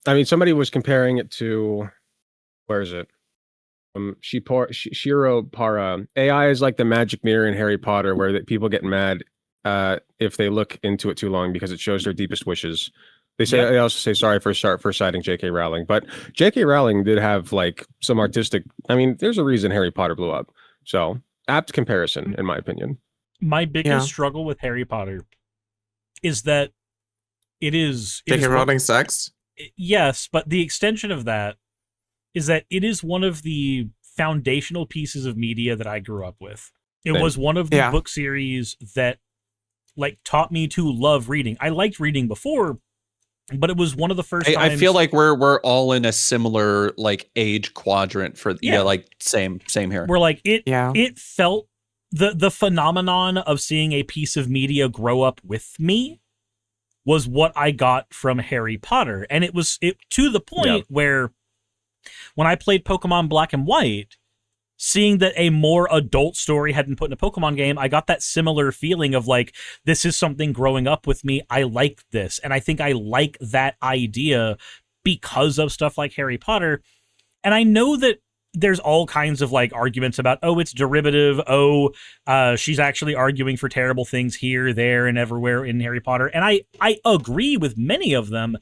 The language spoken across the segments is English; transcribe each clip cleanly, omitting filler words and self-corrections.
I mean, somebody was comparing it to, where is it? Shiro Para. AI is like the magic mirror in Harry Potter, where people get mad if they look into it too long because it shows their deepest wishes. They also say sorry for citing J.K. Rowling, but J.K. Rowling did have like some artistic. I mean, there's a reason Harry Potter blew up. So apt comparison, in my opinion. My biggest struggle with Harry Potter is that it is J.K. Rowling sucks. Yes, but the extension of that is that it is one of the foundational pieces of media that I grew up with. It was one of the book series that like taught me to love reading. I liked reading before, but it was one of the first times. I feel like we're all in a similar like age quadrant for like same here. We're like it felt the phenomenon of seeing a piece of media grow up with me was what I got from Harry Potter. And it was to the point where when I played Pokemon Black and White, seeing that a more adult story had been put in a Pokemon game, I got that similar feeling of like, this is something growing up with me. I like this. And I think I like that idea because of stuff like Harry Potter. And I know that there's all kinds of like arguments about, oh, it's derivative. Oh, she's actually arguing for terrible things here, there, and everywhere in Harry Potter. And I agree with many of them,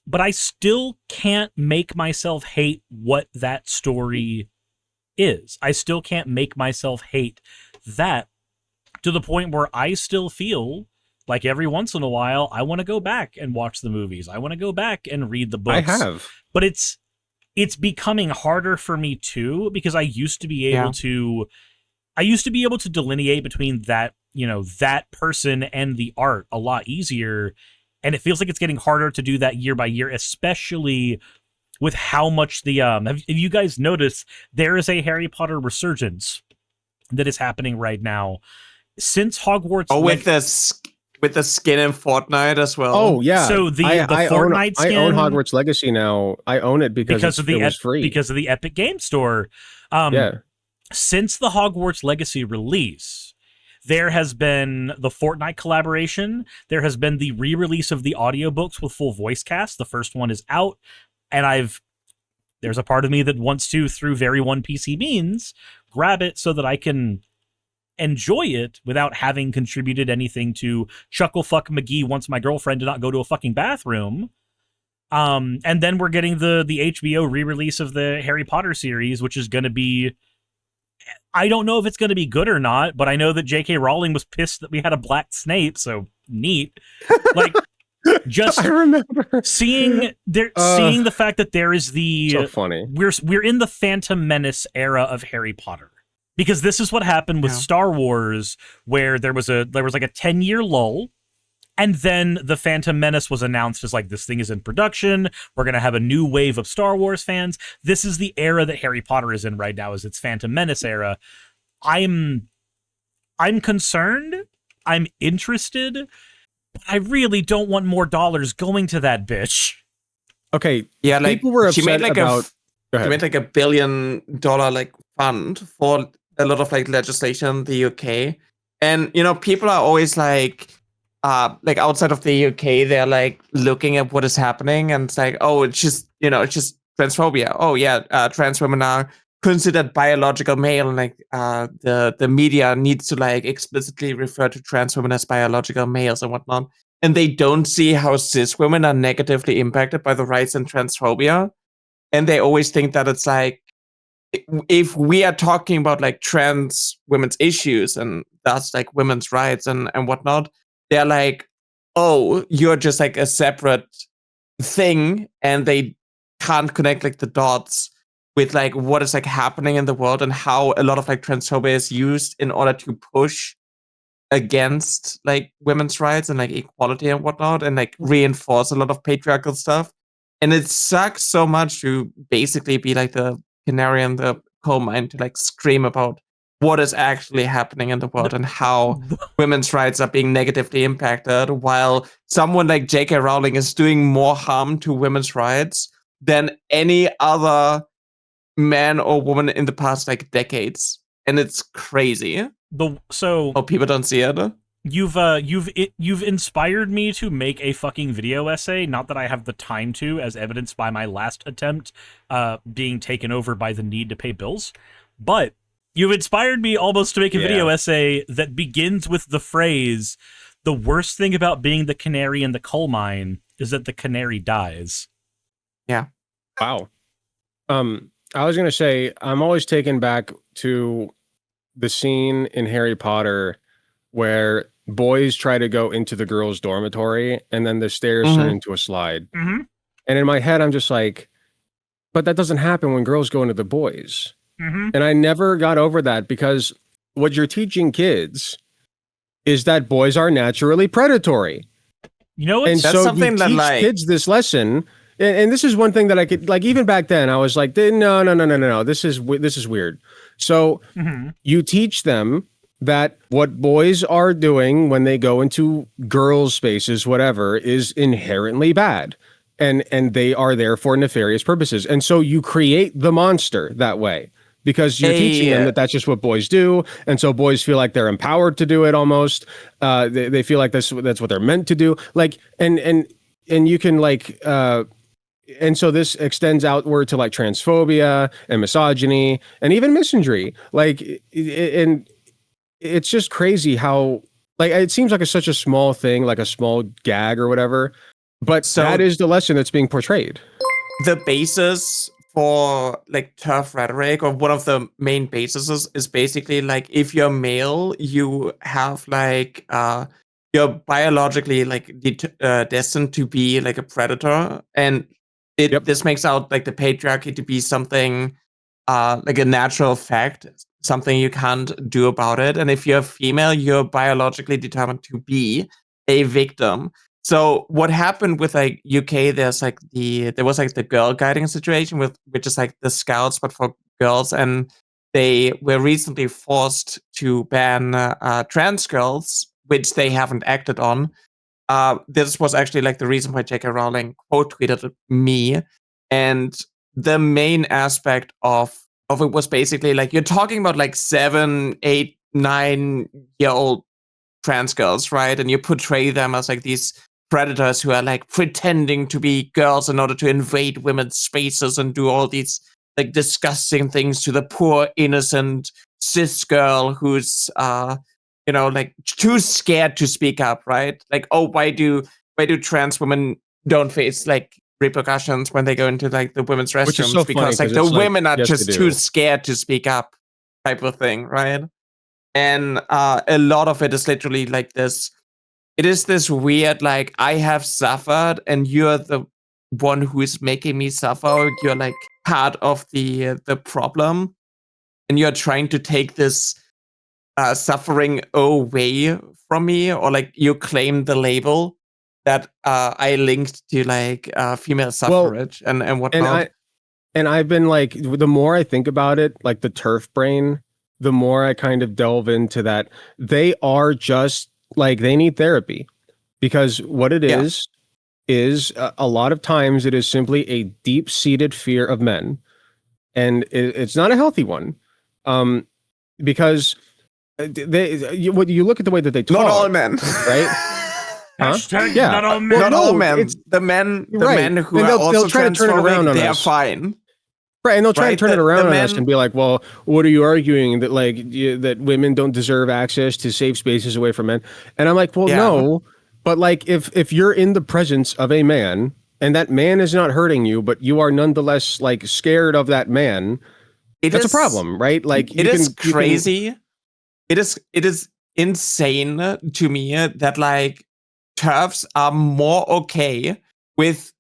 but I still can't make myself hate what that story is. I still can't make myself hate that to the point where I still feel like every once in a while, I want to go back and watch the movies. I want to go back and read the books. I have. But it's becoming harder for me too, because I used to be able to delineate between that, that person and the art a lot easier. And it feels like it's getting harder to do that year by year, especially with how much have you guys noticed there is a Harry Potter resurgence that is happening right now since Hogwarts. Oh, with the skin in Fortnite as well. Oh yeah. So the Fortnite skin. I own Hogwarts Legacy now. I own it because it was free. Because of the Epic Game Store. Since the Hogwarts Legacy release, there has been the Fortnite collaboration. There has been the re-release of the audiobooks with full voice cast. The first one is out. And there's a part of me that wants to, through very one PC means, grab it so that I can enjoy it without having contributed anything to Chuckle Fuck McGee wants my girlfriend to not go to a fucking bathroom. And then we're getting the HBO re-release of the Harry Potter series, which is going to be, I don't know if it's going to be good or not, but I know that J.K. Rowling was pissed that we had a black Snape, so neat. Like, just I remember seeing the fact that there is so funny. We're in the Phantom Menace era of Harry Potter, because this is what happened with Star Wars, where there was like a 10-year lull, and then the Phantom Menace was announced as like, this thing is in production. We're gonna have a new wave of Star Wars fans. This is the era that Harry Potter is in right now, is its Phantom Menace era. I'm concerned. I'm interested. But I really don't want more dollars going to that bitch. Okay, yeah, like people were upset she made like about. She made like $1 billion like fund for a lot of like legislation in the UK, and people are always like outside of the UK, they're like looking at what is happening, and it's like, oh, it's just transphobia. Oh yeah, trans women are considered biological male, and like the media needs to like explicitly refer to trans women as biological males and whatnot, and they don't see how cis women are negatively impacted by the rise in transphobia, and they always think that it's like, if we are talking about like trans women's issues and thus like women's rights and whatnot, they're like, oh, you're just like a separate thing, and they can't connect like the dots with like what is like happening in the world and how a lot of like transphobia is used in order to push against like women's rights and like equality and whatnot, and like reinforce a lot of patriarchal stuff. And it sucks so much to basically be like the canary in the coal mine to like scream about what is actually happening in the world and how women's rights are being negatively impacted, while someone like J.K. Rowling is doing more harm to women's rights than any other man or woman in the past like decades. And it's crazy. So people don't see it. You've inspired me to make a fucking video essay. Not that I have the time to, as evidenced by my last attempt being taken over by the need to pay bills. But you've inspired me almost to make a video essay that begins with the phrase, "The worst thing about being the canary in the coal mine is that the canary dies." Yeah. Wow. I was gonna say, I'm always taken back to the scene in Harry Potter where boys try to go into the girls' dormitory and then the stairs turn into a slide. Mm-hmm. And in my head, I'm just like, but that doesn't happen when girls go into the boys. Mm-hmm. And I never got over that, because what you're teaching kids is that boys are naturally predatory. You know, and that's so something you that, teach like, kids this lesson. And this is one thing that I could, like, even back then, I was like, no, this is weird. So you teach them that what boys are doing when they go into girls' spaces, whatever, is inherently bad. And they are there for nefarious purposes. And so you create the monster that way, because you're teaching them that that's just what boys do. And so boys feel like they're empowered to do it almost. They feel like that's what they're meant to do. Like, and you can, like, and so this extends outward to, like, transphobia and misogyny and even misandry. Like, and it's just crazy how, like, it seems like it's such a small thing, like a small gag or whatever, but So that is the lesson that's being portrayed. the basis for, like, turf rhetoric, or one of the main bases, is basically, like, if you're male, you have, like, you're biologically, like, destined to be, like, a predator, and this makes out, like, the patriarchy to be something like a natural fact, something you can't do about it. And if you're female, you're biologically determined to be a victim. So what happened with, like, UK, there was like the girl guiding situation, which is like the Scouts but for girls, and they were recently forced to ban trans girls, which they haven't acted on. This was actually, like, the reason why J.K. Rowling quote tweeted me, and the main aspect of it was basically, like, you're talking about, like, 7, 8, 9-year-old trans girls, right? And you portray them as, like, these predators who are, like, pretending to be girls in order to invade women's spaces and do all these, like, disgusting things to the poor innocent cis girl who's like, too scared to speak up, right? Like, oh, why do trans women don't face, like, repercussions when they go into, like, the women's restrooms? Which is so because funny, like, the women are yes, just too scared to speak up, type of thing, right? And a lot of it is literally like this. It is this weird, like, I have suffered and you're the one who is making me suffer. You're, like, part of the problem, and you're trying to take this suffering away from me, or, like, you claim the label that I linked to, like, female suffrage and whatnot. And I've been, like, the more I think about it, like the turf brain, the more I kind of delve into that. They are just, like, they need therapy, because what it is a lot of times it is simply a deep-seated fear of men, and it's not a healthy one, because you look at the way that they talk. Not all men, right? Hashtag Yeah. not all men. Not all men. it's- The men who And are also they'll try to turn it around on they're us. fine. Right, and they'll try to Right, turn it the around on men- us and be like, well, what are you arguing, that, like, that women don't deserve access to safe spaces away from men? And I'm like, well, no, but, like, if you're in the presence of a man and that man is not hurting you, but you are nonetheless, like, scared of that man, that's a problem, right? Like, it is crazy. It is insane to me that, like, TERFs are more okay with,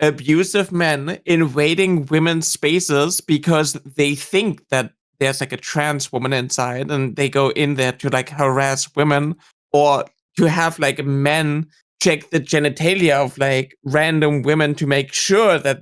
abusive men invading women's spaces because they think that there's, like, a trans woman inside, and they go in there to, like, harass women, or to have, like, men check the genitalia of, like, random women to make sure that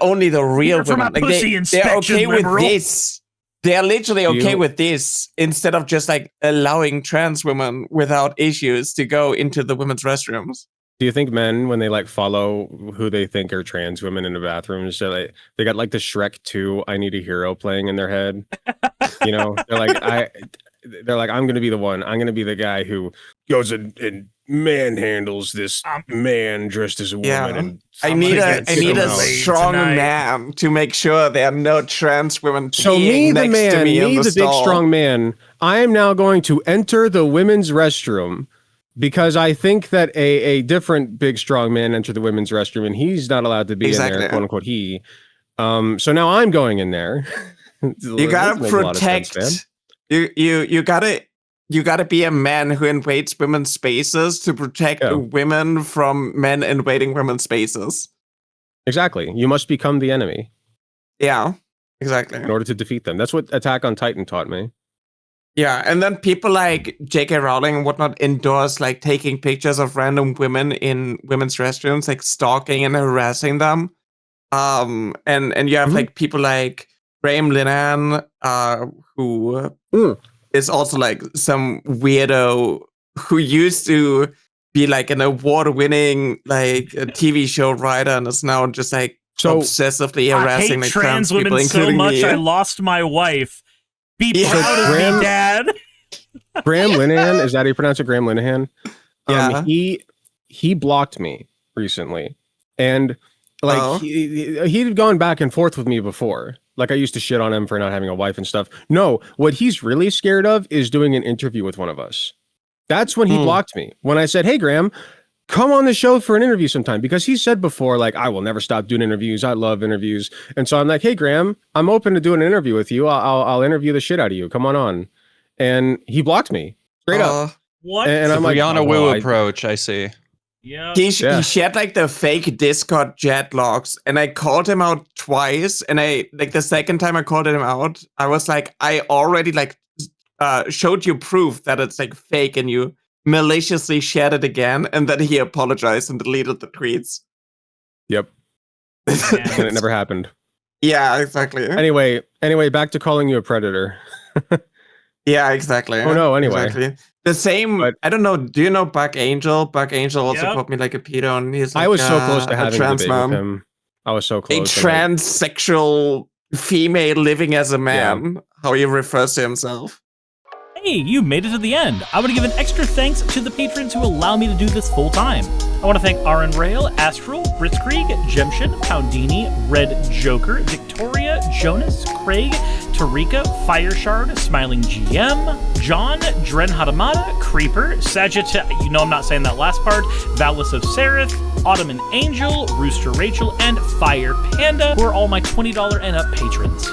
only the real women, like, they're okay with this. They're literally okay with this, instead of just, like, allowing trans women without issues to go into the women's restrooms. Do you think men, when they, like, follow who they think are trans women in the bathrooms, they got, like, the Shrek 2 I Need a Hero playing in their head? They're like, they're like, I'm going to be the one. I'm going to be the guy who goes and manhandles this man dressed as a woman. Yeah. And I need a laid strong tonight. man to make sure there are no trans women so me, peeing the next man, to me in the the big stall. strong man, I am now going to enter the women's restroom because I think that a different big strong man entered the women's restroom and he's not allowed to be in there, quote unquote he. So now I'm going in there. You gotta protect. You gotta be a man who invades women's spaces to protect women from men invading women's spaces. Exactly. You must become the enemy. Yeah, exactly. In order to defeat them. That's what Attack on Titan taught me. Yeah, and then people like J.K. Rowling and whatnot endorse like taking pictures of random women in women's restrooms, like stalking and harassing them. And you have like people like Graham Linehan, who is also like some weirdo who used to be like an award-winning like a TV show writer and is now just like obsessively harassing like trans women people, so much me. I lost my wife. Be proud of me, Dad. Graham Linehan, is that how you pronounce it? Graham Linehan? Yeah. He blocked me recently. And like he'd gone back and forth with me before. Like I used to shit on him for not having a wife and stuff. No, what he's really scared of is doing an interview with one of us. That's when he blocked me. When I said, hey, Graham, come on the show for an interview sometime. Because he said before, like, I will never stop doing interviews. I love interviews. And so I'm like, hey, Graham, I'm open to doing an interview with you. I'll interview the shit out of you. Come on. And he blocked me straight up. What? And I'm like, Brianna Wu approach, I see. Yeah. He shared like the fake Discord chat logs, and I called him out twice. And I like the second time I called him out, I was like, I already like showed you proof that it's like fake, and you maliciously shared it again. And then he apologized and deleted the tweets. Yep. And it never happened. Yeah, exactly. Anyway, back to calling you a predator. Yeah, exactly. Oh no, anyway. Exactly. The same, I don't know, do you know Buck Angel? Buck Angel also called me like a pedo, and he's like I was so close to having a trans debate with him. I was so close. A transsexual female living as a man, how he refers to himself. Hey, you made it to the end. I want to give an extra thanks to the patrons who allow me to do this full time. I want to thank Aaron Rail, Astral, Britzkrieg, Jemshin, Poundini, Red Joker, Victoria, Jonas, Craig, Tarika, Fireshard, Smiling GM, John, Dren Hadamada, Creeper, Sagittarius, you know I'm not saying that last part, Valis of Sereth, Ottoman Angel, Rooster Rachel, and Fire Panda, who are all my $20 and up patrons.